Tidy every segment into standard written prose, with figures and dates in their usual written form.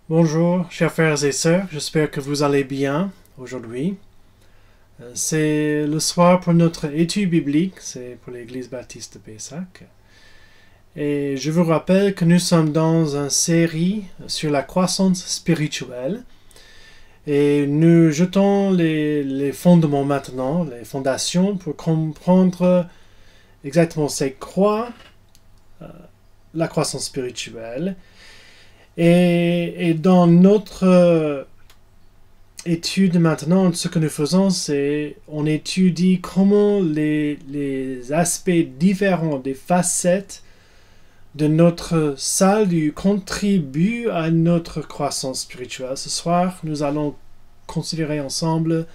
Bonjour, chers frères et sœurs, j'espère que vous allez bien aujourd'hui. C'est le soir pour notre étude biblique, c'est pour l'Église baptiste de Pessac. Et je vous rappelle que nous sommes dans une série sur la croissance spirituelle. Et nous jetons les fondements maintenant, les fondations, pour comprendre exactement c'est quoi la croissance spirituelle. Et dans notre étude maintenant, ce que nous faisons, c'est on étudie comment les aspects différents des facettes de notre salut contribuent à notre croissance spirituelle. Ce soir, nous allons considérer ensemble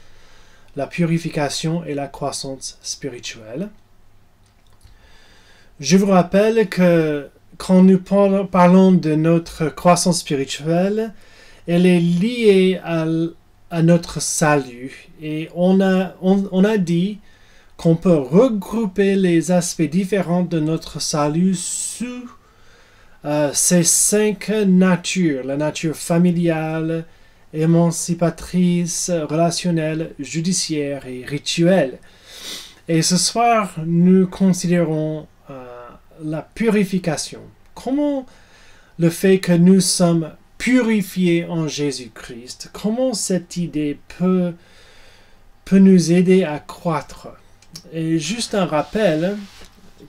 la purification et la croissance spirituelle. Je vous rappelle que quand nous parlons de notre croissance spirituelle, elle est liée à notre salut. Et on a dit qu'on peut regrouper les aspects différents de notre salut sous ces 5 natures. La nature familiale, émancipatrice, relationnelle, judiciaire et rituelle. Et ce soir, nous considérons la purification. Comment le fait que nous sommes purifiés en Jésus-Christ, comment cette idée peut nous aider à croître. Et juste un rappel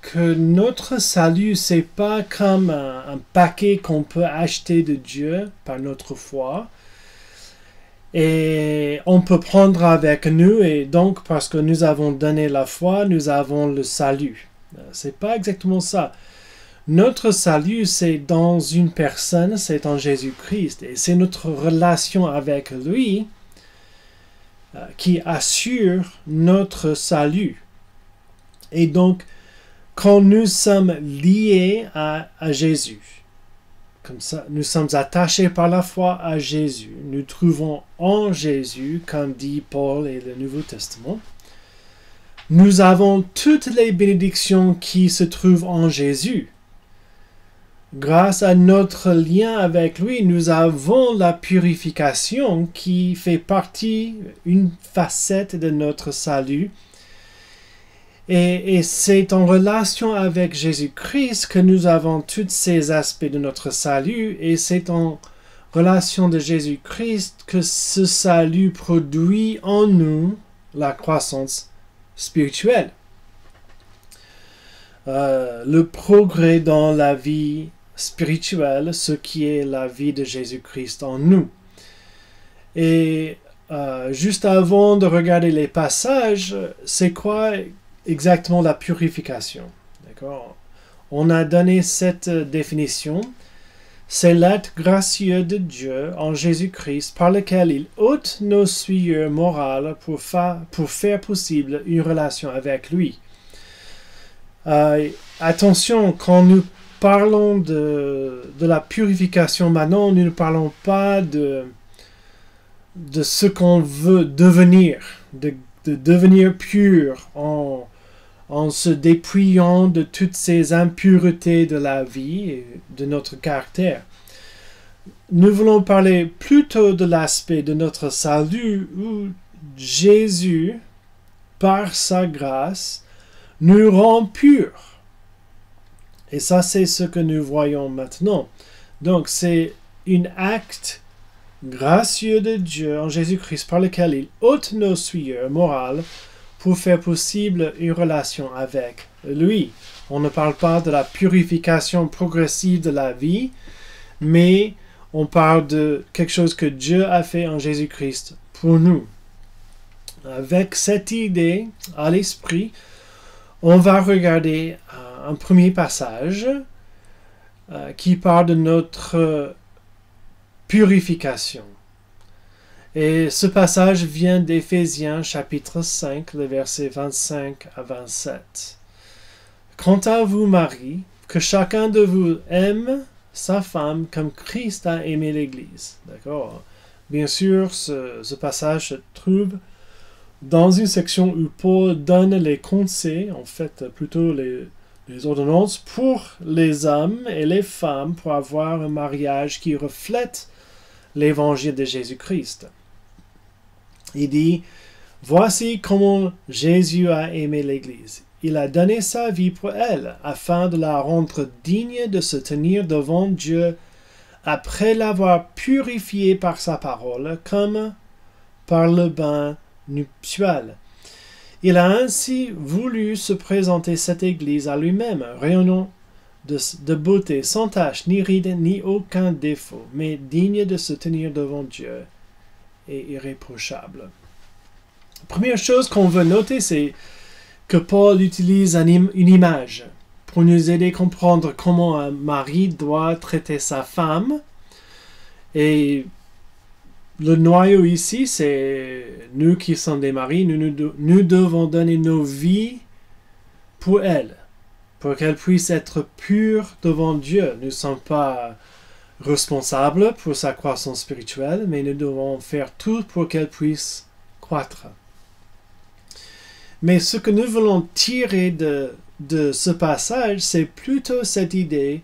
que notre salut, c'est pas comme un paquet qu'on peut acheter de Dieu par notre foi. Et on peut prendre avec nous, et donc parce que nous avons donné la foi, nous avons le salut. C'est pas exactement ça. Notre salut, c'est dans une personne, c'est en Jésus-Christ. Et c'est notre relation avec lui qui assure notre salut. Et donc, quand nous sommes liés à Jésus, comme ça, nous sommes attachés par la foi à Jésus, nous trouvons en Jésus, comme dit Paul et le Nouveau Testament, nous avons toutes les bénédictions qui se trouvent en Jésus. Grâce à notre lien avec lui, nous avons la purification qui fait partie, une facette de notre salut. Et c'est en relation avec Jésus-Christ que nous avons tous ces aspects de notre salut. Et c'est en relation de Jésus-Christ que ce salut produit en nous la croissance spirituelle. Le progrès dans la vie spirituelle, ce qui est la vie de Jésus-Christ en nous. Et juste avant de regarder les passages, c'est quoi exactement la purification? D'accord? On a donné cette définition. C'est l'acte gracieux de Dieu en Jésus-Christ par lequel il ôte nos souillures morales pour faire possible une relation avec lui. Attention, quand nous parlons de la purification maintenant, nous ne parlons pas de ce qu'on veut devenir, de devenir pur en se dépouillant de toutes ces impuretés de la vie et de notre caractère. Nous voulons parler plutôt de l'aspect de notre salut où Jésus, par sa grâce, nous rend purs. Et ça, c'est ce que nous voyons maintenant. Donc, c'est un acte gracieux de Dieu en Jésus-Christ par lequel il ôte nos souillures morales pour faire possible une relation avec lui. On ne parle pas de la purification progressive de la vie, mais on parle de quelque chose que Dieu a fait en Jésus-Christ pour nous. Avec cette idée à l'esprit, on va regarder un premier passage qui parle de notre purification. Et ce passage vient d'Éphésiens chapitre 5, les versets 25 à 27. Quant à vous, maris, que chacun de vous aime sa femme comme Christ a aimé l'Église. D'accord? Bien sûr, ce passage se trouve dans une section où Paul donne les conseils, en fait plutôt les ordonnances pour les hommes et les femmes pour avoir un mariage qui reflète l'évangile de Jésus-Christ. Il dit, voici comment Jésus a aimé l'Église. Il a donné sa vie pour elle, afin de la rendre digne de se tenir devant Dieu après l'avoir purifiée par sa parole, comme par le bain nuptial. Il a ainsi voulu se présenter cette Église à lui-même, rayonnant de beauté, sans tache, ni ride, ni aucun défaut, mais digne de se tenir devant Dieu et irréprochable. La première chose qu'on veut noter, c'est que Paul utilise une image pour nous aider à comprendre comment un mari doit traiter sa femme. Et le noyau ici, c'est nous qui sommes des maris, nous devons donner nos vies pour elle, pour qu'elle puisse être pure devant Dieu. Nous ne sommes pas responsables pour sa croissance spirituelle, mais nous devons faire tout pour qu'elle puisse croître. Mais ce que nous voulons tirer de ce passage, c'est plutôt cette idée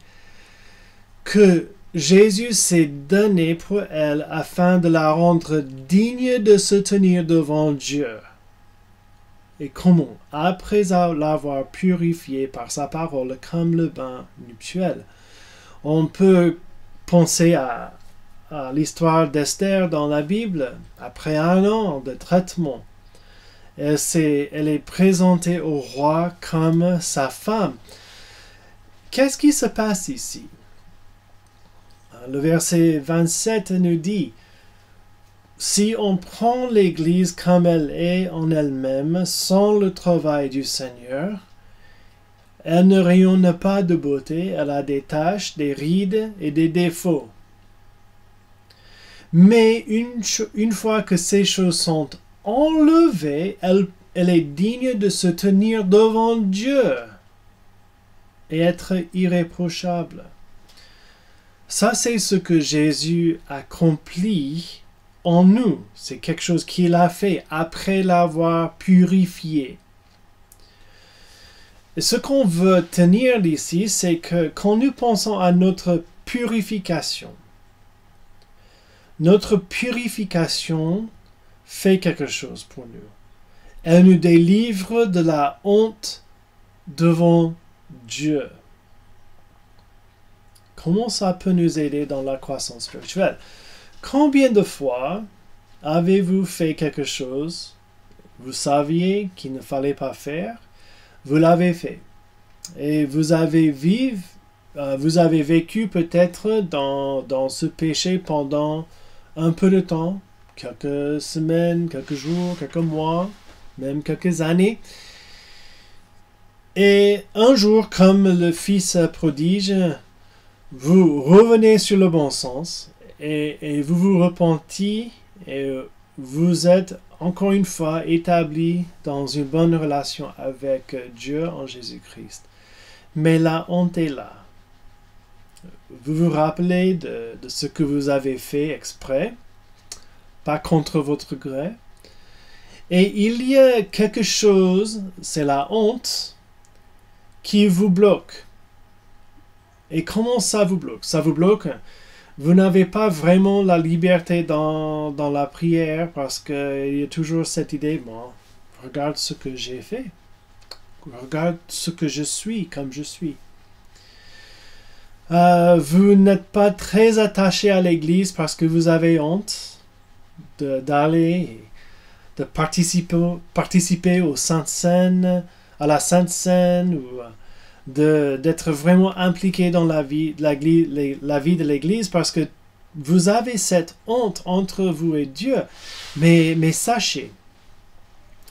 que Jésus s'est donné pour elle afin de la rendre digne de se tenir devant Dieu. Et comment? Après l'avoir purifiée par sa parole comme le bain nuptial. On peut penser à l'histoire d'Esther dans la Bible. Après 1 an de traitement, elle est présentée au roi comme sa femme. Qu'est-ce qui se passe ici? Le verset 27 nous dit, « Si on prend l'Église comme elle est en elle-même, sans le travail du Seigneur, elle ne rayonne pas de beauté, elle a des taches, des rides et des défauts. Mais une fois que ces choses sont enlevée, elle est digne de se tenir devant Dieu et être irréprochable. » Ça, c'est ce que Jésus accomplit en nous. C'est quelque chose qu'il a fait après l'avoir purifié. Et ce qu'on veut tenir d'ici, c'est que quand nous pensons à notre purification fait quelque chose pour nous. Elle nous délivre de la honte devant Dieu. Comment ça peut nous aider dans la croissance spirituelle? Combien de fois avez-vous fait quelque chose, vous saviez qu'il ne fallait pas faire, vous l'avez fait, et vous avez vécu peut-être dans ce péché pendant un peu de temps, quelques semaines, quelques jours, quelques mois, même quelques années. Et un jour, comme le fils prodige, vous revenez sur le bon sens et vous vous repentez et vous êtes encore une fois établi dans une bonne relation avec Dieu en Jésus-Christ. Mais la honte est là. Vous vous rappelez de ce que vous avez fait exprès, pas contre votre gré. Et il y a quelque chose, c'est la honte, qui vous bloque. Et comment ça vous bloque? Ça vous bloque. Vous n'avez pas vraiment la liberté dans la prière parce qu'il y a toujours cette idée, bon, regarde ce que j'ai fait. Regarde ce que je suis comme je suis. Vous n'êtes pas très attaché à l'Église parce que vous avez honte d'aller, de participer aux Saintes Seines, à la Sainte Seine, ou d'être vraiment impliqué dans la vie de l'Église parce que vous avez cette honte entre vous et Dieu. Mais sachez,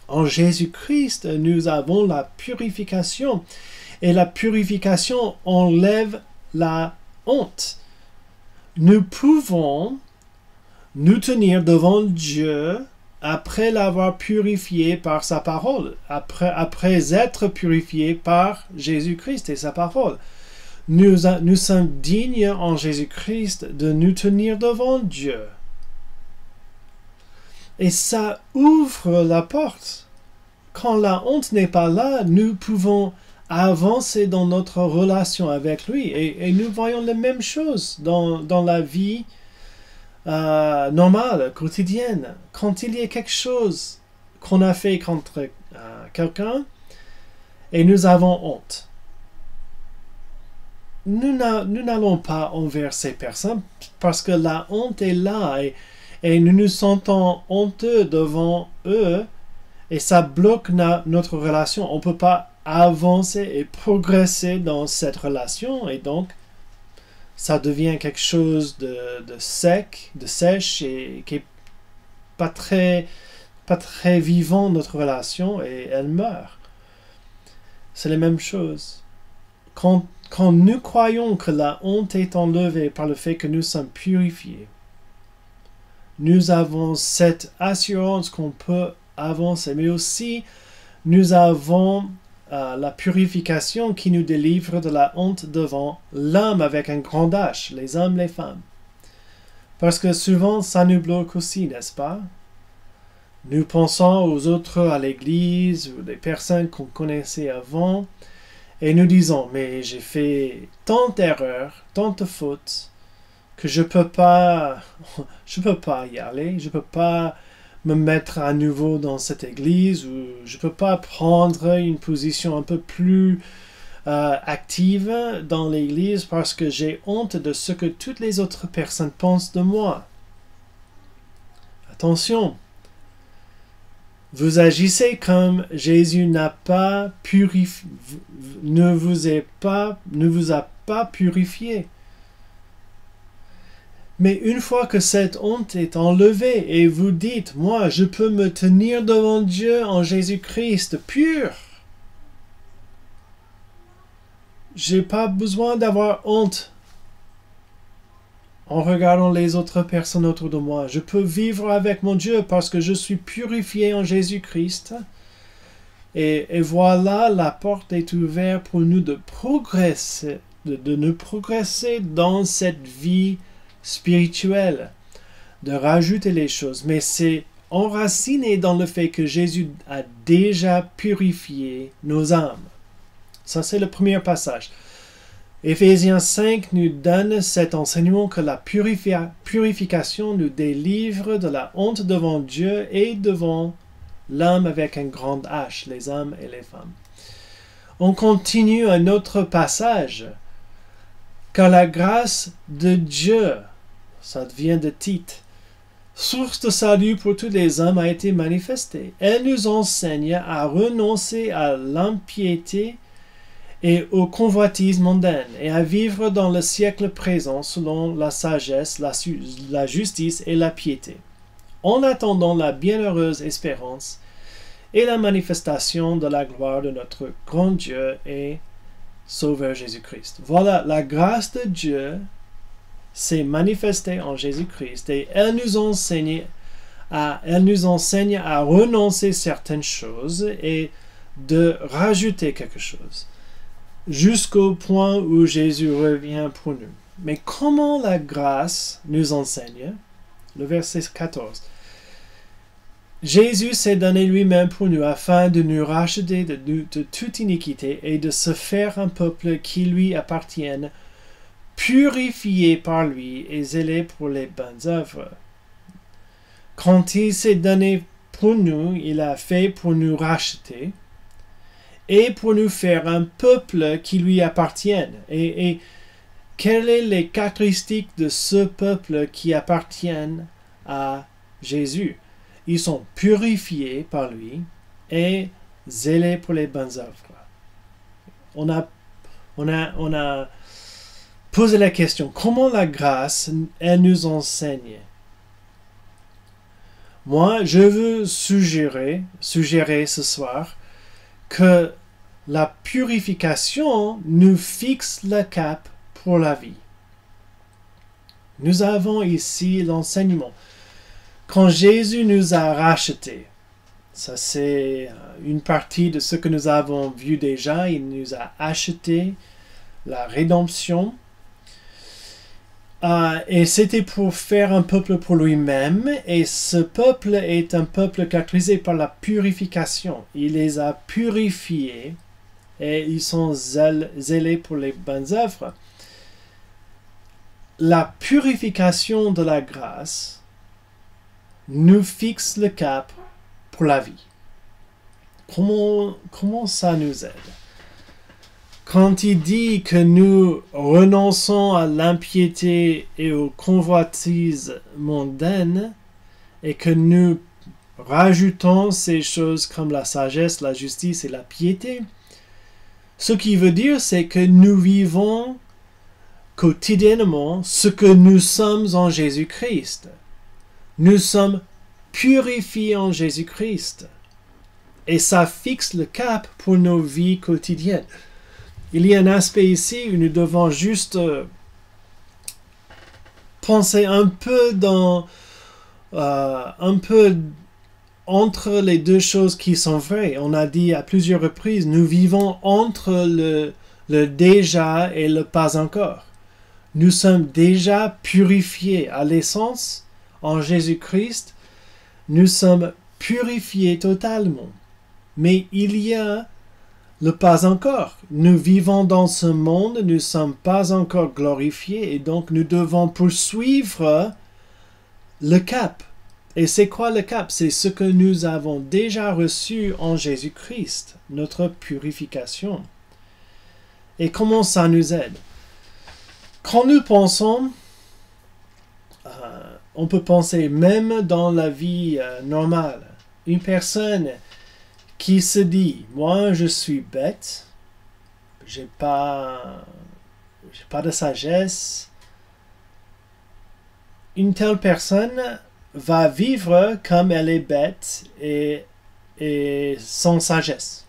en Jésus-Christ, nous avons la purification. Et la purification enlève la honte. Nous pouvons nous tenir devant Dieu après l'avoir purifié par sa parole, après être purifié par Jésus-Christ et sa parole. Nous sommes dignes en Jésus-Christ de nous tenir devant Dieu. Et ça ouvre la porte. Quand la honte n'est pas là, nous pouvons avancer dans notre relation avec lui. Et nous voyons la même chose dans la vie normale, quotidienne. Quand il y a quelque chose qu'on a fait contre quelqu'un et nous avons honte, nous n'allons pas envers ces personnes parce que la honte est là et nous nous sentons honteux devant eux et ça bloque notre relation. On ne peut pas avancer et progresser dans cette relation et donc ça devient quelque chose de sec, de sèche et qui n'est pas très vivant notre relation et elle meurt. C'est la même chose. Quand nous croyons que la honte est enlevée par le fait que nous sommes purifiés, nous avons cette assurance qu'on peut avancer, mais aussi nous avons la purification qui nous délivre de la honte devant l'homme avec un grand H, les hommes, les femmes. Parce que souvent, ça nous bloque aussi, n'est-ce pas? Nous pensons aux autres à l'église ou des personnes qu'on connaissait avant et nous disons, mais j'ai fait tant d'erreurs, tant de fautes que je peux pas y aller, je peux pas me mettre à nouveau dans cette église ou je peux pas prendre une position un peu plus active dans l'église parce que j'ai honte de ce que toutes les autres personnes pensent de moi. Attention, vous agissez comme Jésus n'a pas purifié, ne vous a pas purifié. Mais une fois que cette honte est enlevée et vous dites, moi, je peux me tenir devant Dieu en Jésus-Christ pur. J'ai pas besoin d'avoir honte en regardant les autres personnes autour de moi. Je peux vivre avec mon Dieu parce que je suis purifié en Jésus-Christ. Et voilà, la porte est ouverte pour nous de progresser, de nous progresser dans cette vie spirituelle, de rajouter les choses, mais c'est enraciné dans le fait que Jésus a déjà purifié nos âmes. Ça, c'est le premier passage. Éphésiens 5 nous donne cet enseignement que la purification nous délivre de la honte devant Dieu et devant l'homme avec un grand H, les hommes et les femmes. On continue un autre passage. Car la grâce de Dieu, ça vient de Tite, source de salut pour tous les hommes, a été manifestée. Elle nous enseigne à renoncer à l'impiété et aux convoitises mondaines et à vivre dans le siècle présent selon la sagesse, la justice et la piété, en attendant la bienheureuse espérance et la manifestation de la gloire de notre grand Dieu et Sauveur Jésus-Christ. Voilà, la grâce de Dieu s'est manifestée en Jésus-Christ et elle nous enseigne à renoncer certaines choses et de rajouter quelque chose jusqu'au point où Jésus revient pour nous. Mais comment la grâce nous enseigne? Le verset 14. Jésus s'est donné lui-même pour nous afin de nous racheter de toute iniquité et de se faire un peuple qui lui appartienne, purifié par lui et zélé pour les bonnes œuvres. Quand il s'est donné pour nous, il a fait pour nous racheter et pour nous faire un peuple qui lui appartienne. Et quelles sont les caractéristiques de ce peuple qui appartiennent à Jésus? Ils sont purifiés par lui et zélés pour les bonnes œuvres. On a posé la question, comment la grâce, elle nous enseigne? Moi, je veux suggérer ce soir que la purification nous fixe le cap pour la vie. Nous avons ici l'enseignement. Quand Jésus nous a rachetés, ça c'est une partie de ce que nous avons vu déjà, il nous a acheté la rédemption. Et c'était pour faire un peuple pour lui-même, et ce peuple est un peuple caractérisé par la purification. Il les a purifiés et ils sont zélés pour les bonnes œuvres. la purification de la grâce nous fixe le cap pour la vie. Comment ça nous aide? Quand il dit que nous renonçons à l'impiété et aux convoitises mondaines et que nous rajoutons ces choses comme la sagesse, la justice et la piété, ce qui veut dire c'est que nous vivons quotidiennement ce que nous sommes en Jésus-Christ. Nous sommes purifiés en Jésus-Christ. Et ça fixe le cap pour nos vies quotidiennes. Il y a un aspect ici où nous devons juste penser un peu entre les deux choses qui sont vraies. On a dit à plusieurs reprises, nous vivons entre le déjà et le pas encore. Nous sommes déjà purifiés à l'essence en Jésus-Christ. Nous sommes purifiés totalement. Mais il y a le pas encore. Nous vivons dans ce monde, nous ne sommes pas encore glorifiés et donc nous devons poursuivre le cap. Et c'est quoi le cap? C'est ce que nous avons déjà reçu en Jésus-Christ, notre purification. Et comment ça nous aide? Quand nous pensons, on peut penser même dans la vie normale, une personne qui se dit, moi je suis bête, j'ai pas de sagesse, une telle personne va vivre comme elle est bête et sans sagesse.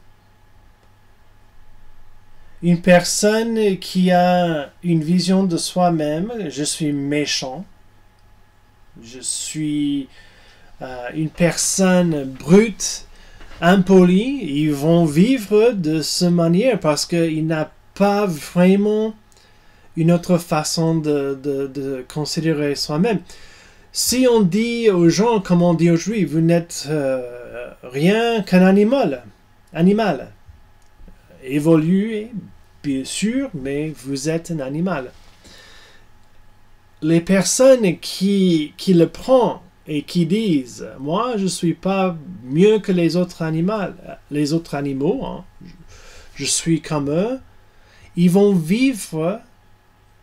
Une personne qui a une vision de soi-même, je suis méchant, je suis une personne brute, impolis, ils vont vivre de cette manière parce qu'ils n'ont pas vraiment une autre façon de considérer soi-même. Si on dit aux gens, comme on dit aujourd'hui, vous n'êtes rien qu'un animal, évolué, bien sûr, mais vous êtes un animal. Les personnes qui le prennent et qui disent « Moi, je ne suis pas mieux que les autres animaux, hein. Je suis comme eux », ils vont vivre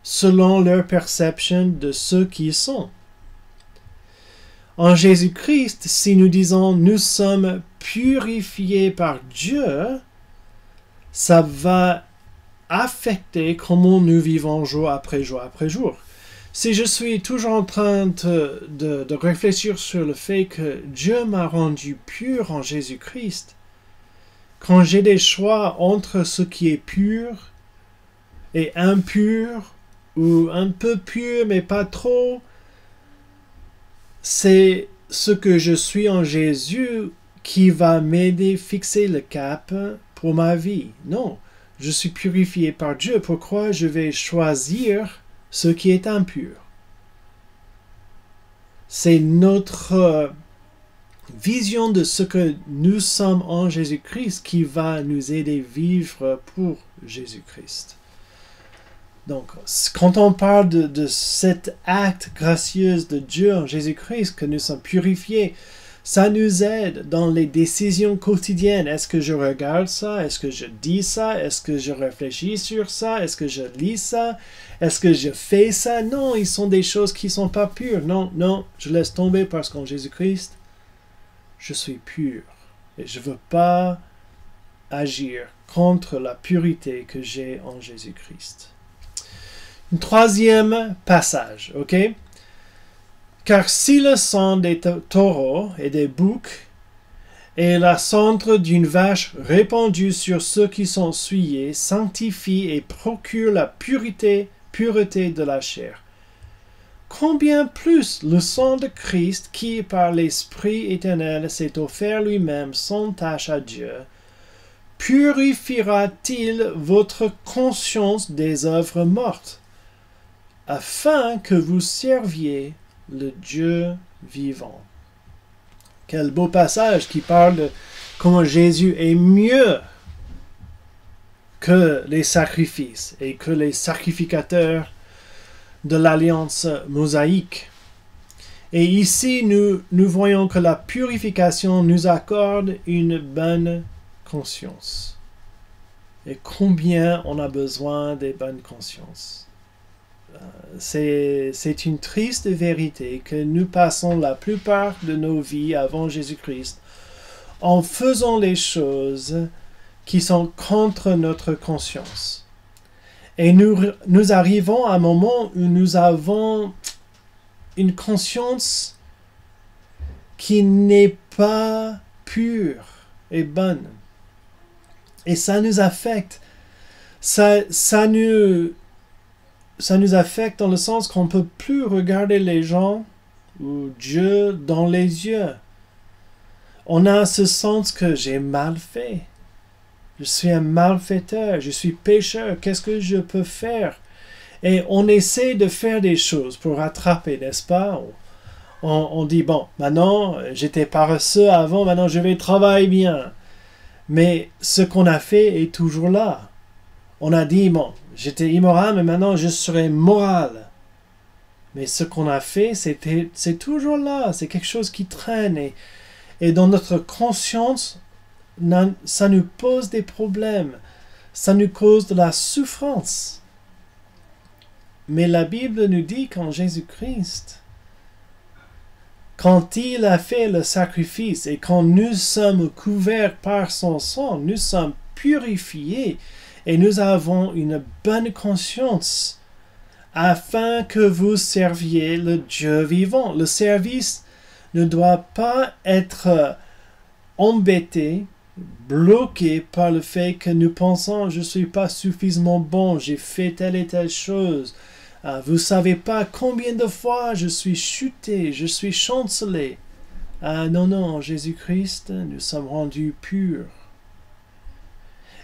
selon leur perception de ce qu'ils sont. En Jésus-Christ, si nous disons « Nous sommes purifiés par Dieu », ça va affecter comment nous vivons jour après jour après jour. Si je suis toujours en train de réfléchir sur le fait que Dieu m'a rendu pur en Jésus-Christ, quand j'ai des choix entre ce qui est pur et impur, ou un peu pur mais pas trop, c'est ce que je suis en Jésus qui va m'aider à fixer le cap pour ma vie. Non, je suis purifié par Dieu. Pourquoi je vais choisir ce qui est impur? C'est notre vision de ce que nous sommes en Jésus-Christ qui va nous aider à vivre pour Jésus-Christ. Donc, quand on parle de cet acte gracieux de Dieu en Jésus-Christ, que nous sommes purifiés, ça nous aide dans les décisions quotidiennes. Est-ce que je regarde ça? Est-ce que je dis ça? Est-ce que je réfléchis sur ça? Est-ce que je lis ça? Est-ce que je fais ça? Non, ils sont des choses qui ne sont pas pures. Non, je laisse tomber parce qu'en Jésus-Christ, je suis pur. Et je ne veux pas agir contre la pureté que j'ai en Jésus-Christ. Un troisième passage, ok? Car si le sang des taureaux et des boucs et la cendre d'une vache répandue sur ceux qui sont souillés sanctifie et procure la pureté de la chair, combien plus le sang de Christ qui, par l'Esprit éternel, s'est offert lui-même sans tache à Dieu, purifiera-t-il votre conscience des œuvres mortes, afin que vous serviez le Dieu vivant. Quel beau passage qui parle de comment Jésus est mieux que les sacrifices et que les sacrificateurs de l'alliance mosaïque. Et ici, nous voyons que la purification nous accorde une bonne conscience. Et combien on a besoin des bonnes consciences. C'est une triste vérité que nous passons la plupart de nos vies avant Jésus-Christ en faisant les choses qui sont contre notre conscience. Et nous arrivons à un moment où nous avons une conscience qui n'est pas pure et bonne. Et ça nous affecte. Ça nous affecte dans le sens qu'on ne peut plus regarder les gens ou Dieu dans les yeux. On a ce sens que j'ai mal fait. Je suis un malfaiteur, je suis pécheur, qu'est-ce que je peux faire? Et on essaie de faire des choses pour rattraper, n'est-ce pas? On dit, bon, maintenant, j'étais paresseux avant, maintenant je vais travailler bien. Mais ce qu'on a fait est toujours là. On a dit, bon, j'étais immoral, mais maintenant je serai moral. Mais ce qu'on a fait, c'est toujours là, c'est quelque chose qui traîne. Et dans notre conscience, ça nous pose des problèmes, ça nous cause de la souffrance. Mais la Bible nous dit qu'en Jésus-Christ, quand il a fait le sacrifice et quand nous sommes couverts par son sang, nous sommes purifiés et nous avons une bonne conscience afin que vous serviez le Dieu vivant. Le service ne doit pas être embêté, bloqué par le fait que nous pensons je ne suis pas suffisamment bon, j'ai fait telle et telle chose. Vous ne savez pas combien de fois je suis chuté, je suis chancelé. Non, en Jésus-Christ, nous sommes rendus purs.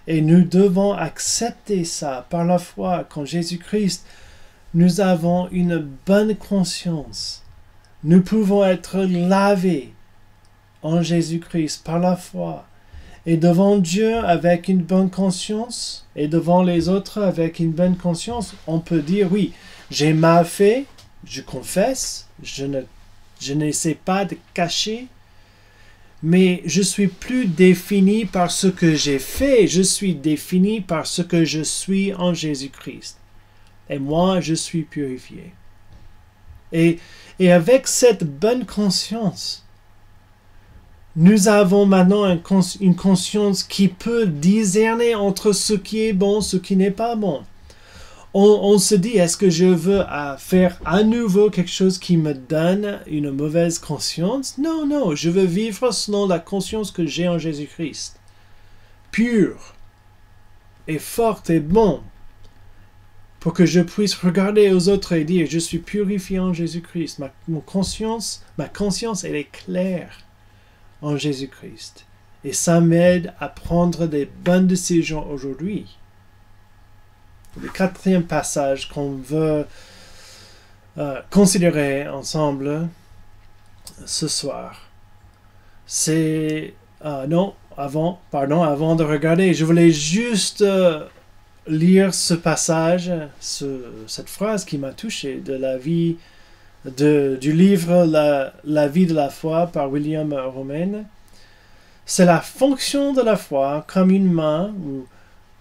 Et nous devons accepter ça par la foi qu'en Jésus-Christ, nous avons une bonne conscience. Nous pouvons être lavés en Jésus-Christ par la foi. Et devant Dieu avec une bonne conscience, et devant les autres avec une bonne conscience, on peut dire oui, j'ai mal fait, je confesse, je n'essaie pas de cacher, mais je suis plus défini par ce que j'ai fait, je suis défini par ce que je suis en Jésus-Christ. Et moi, je suis purifié. Et avec cette bonne conscience, nous avons maintenant une conscience qui peut discerner entre ce qui est bon et ce qui n'est pas bon. On se dit, est-ce que je veux faire à nouveau quelque chose qui me donne une mauvaise conscience? Non, je veux vivre selon la conscience que j'ai en Jésus-Christ. Pure et forte et bon. Pour que je puisse regarder aux autres et dire, je suis purifié en Jésus-Christ. Ma conscience, elle est claire en Jésus-Christ. Et ça m'aide à prendre des bonnes décisions aujourd'hui. Le quatrième passage qu'on veut considérer ensemble ce soir, c'est... avant de regarder, je voulais juste lire ce passage, cette phrase qui m'a touché de la vie du livre La vie de la foi par William Romaine. C'est la fonction de la foi comme une main ou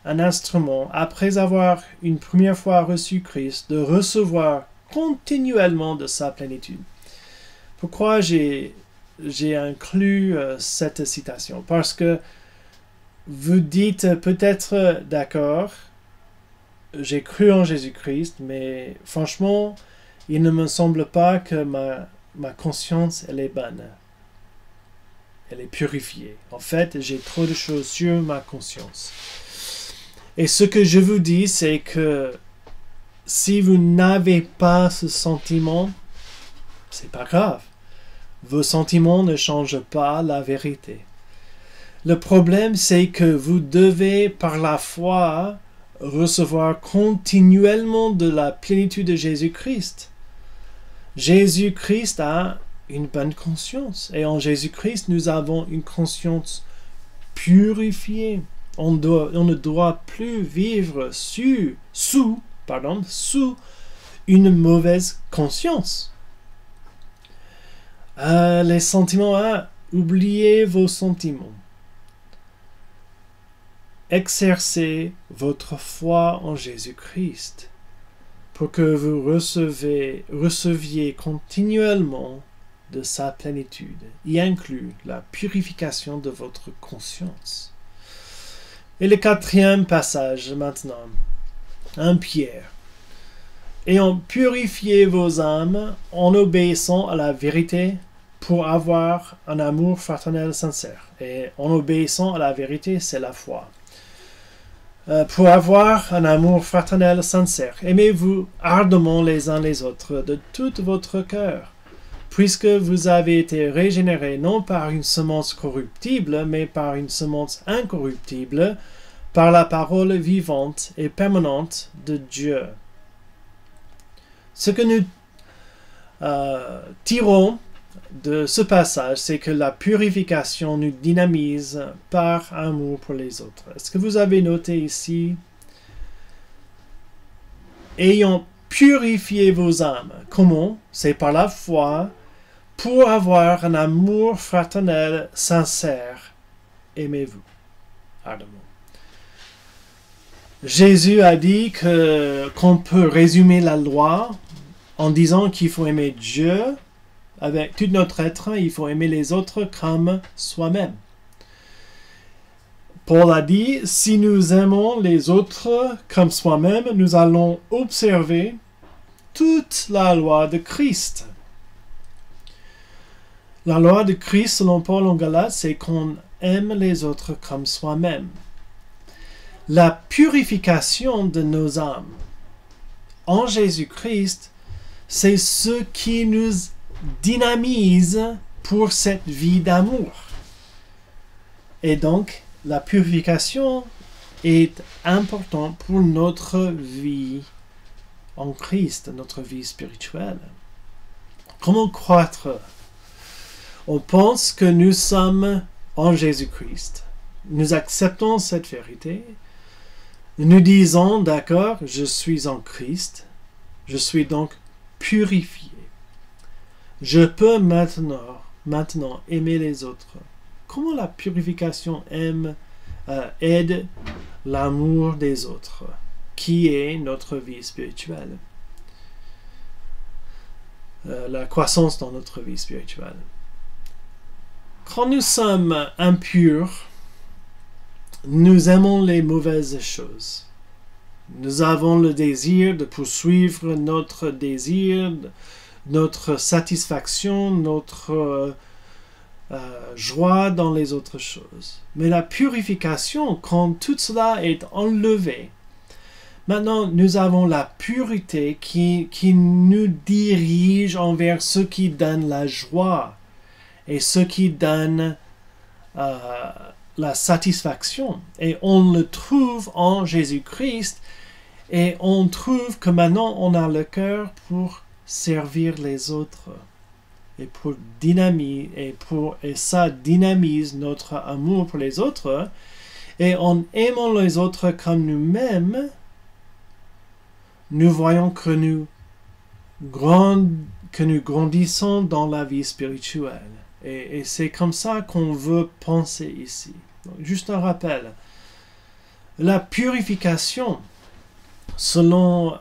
un instrument, après avoir une première fois reçu Christ, de recevoir continuellement de sa plénitude. Pourquoi j'ai inclus cette citation? Parce que vous dites peut-être d'accord, j'ai cru en Jésus-Christ, mais franchement, il ne me semble pas que ma conscience, elle est bonne. Elle est purifiée. En fait, j'ai trop de choses sur ma conscience. Et ce que je vous dis, c'est que si vous n'avez pas ce sentiment, c'est pas grave. Vos sentiments ne changent pas la vérité. Le problème, c'est que vous devez, par la foi, recevoir continuellement de la plénitude de Jésus-Christ. Jésus-Christ a une bonne conscience. Et en Jésus-Christ, nous avons une conscience purifiée. On ne doit plus vivre sous une mauvaise conscience. Les sentiments oubliez vos sentiments. Exercez votre foi en Jésus-Christ pour que vous receviez continuellement de sa plénitude, y inclut la purification de votre conscience. Et le quatrième passage maintenant, 1 Pierre. Ayant purifié vos âmes en obéissant à la vérité pour avoir un amour fraternel sincère. Et en obéissant à la vérité, c'est la foi. Pour avoir un amour fraternel sincère, aimez-vous ardemment les uns les autres de tout votre cœur, puisque vous avez été régénérés non par une semence corruptible, mais par une semence incorruptible, par la parole vivante et permanente de Dieu. Ce que nous tirons de ce passage, c'est que la purification nous dynamise par amour pour les autres. Est-ce que vous avez noté ici? Ayant purifié vos âmes. Comment? C'est par la foi, pour avoir un amour fraternel sincère. Aimez-vous ardemment. Jésus a dit qu'on peut résumer la loi en disant qu'il faut aimer Dieu avec tout notre être, il faut aimer les autres comme soi-même. Paul a dit, si nous aimons les autres comme soi-même, nous allons observer toute la loi de Christ. La loi de Christ, selon Paul en Galates, c'est qu'on aime les autres comme soi-même. La purification de nos âmes en Jésus-Christ, c'est ce qui nous dynamise pour cette vie d'amour. Et donc, la purification est importante pour notre vie en Christ, notre vie spirituelle. Comment croître? On pense que nous sommes en Jésus-Christ. Nous acceptons cette vérité. Nous disons, d'accord, je suis en Christ. Je suis donc purifié. Je peux maintenant aimer les autres. Comment la purification aide l'amour des autres, qui est notre vie spirituelle, la croissance dans notre vie spirituelle. Quand nous sommes impurs, nous aimons les mauvaises choses. Nous avons le désir de poursuivre notre désir, notre satisfaction, notre joie dans les autres choses. Mais la purification, quand tout cela est enlevé, maintenant nous avons la pureté qui nous dirige envers ce qui donne la joie et ce qui donne la satisfaction. Et on le trouve en Jésus-Christ et on trouve que maintenant on a le cœur pour servir les autres et pour dynamiser et ça dynamise notre amour pour les autres, et en aimant les autres comme nous-mêmes, nous voyons que nous grandissons dans la vie spirituelle, et c'est comme ça qu'on veut penser ici. Donc, juste un rappel, la purification selon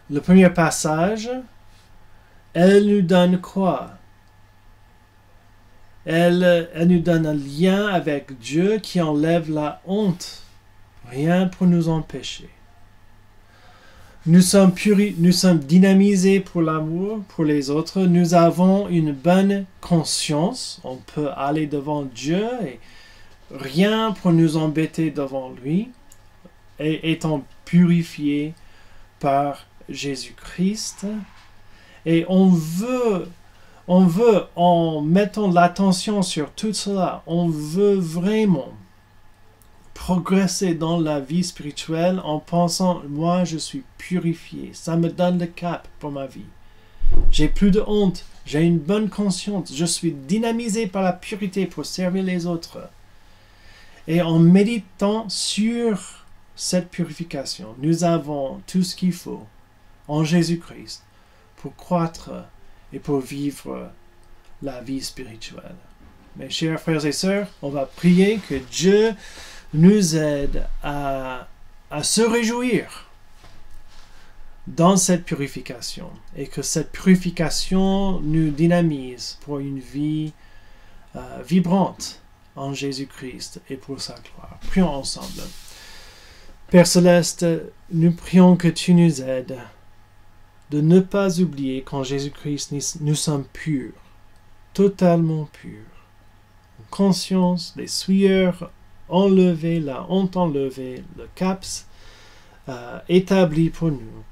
le premier passage, elle nous donne quoi? Elle nous donne un lien avec Dieu qui enlève la honte. Rien pour nous empêcher. Nous sommes dynamisés pour l'amour, pour les autres. Nous avons une bonne conscience. On peut aller devant Dieu et rien pour nous embêter devant lui. Et étant purifiés par Jésus-Christ. Et on veut, en mettant l'attention sur tout cela, on veut vraiment progresser dans la vie spirituelle en pensant, moi je suis purifié, ça me donne le cap pour ma vie. J'ai plus de honte, j'ai une bonne conscience, je suis dynamisé par la pureté pour servir les autres. Et en méditant sur cette purification, nous avons tout ce qu'il faut en Jésus-Christ pour croître et pour vivre la vie spirituelle. Mes chers frères et sœurs, on va prier que Dieu nous aide à se réjouir dans cette purification et que cette purification nous dynamise pour une vie vibrante en Jésus-Christ et pour sa gloire. Prions ensemble. Père Céleste, nous prions que tu nous aides de ne pas oublier qu'en Jésus-Christ nous sommes purs, totalement purs, en conscience, les souillures enlevées, la honte enlevée, le CAPS établi pour nous,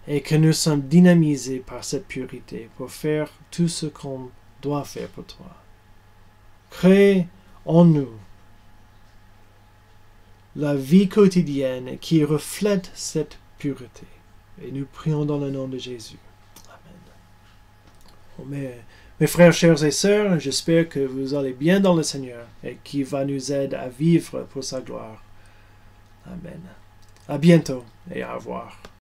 et que nous sommes dynamisés par cette pureté pour faire tout ce qu'on doit faire pour toi. Crée en nous la vie quotidienne qui reflète cette pureté. Et nous prions dans le nom de Jésus. Amen. Mes frères, chers et sœurs, j'espère que vous allez bien dans le Seigneur et qu'il va nous aider à vivre pour sa gloire. Amen. À bientôt et au revoir.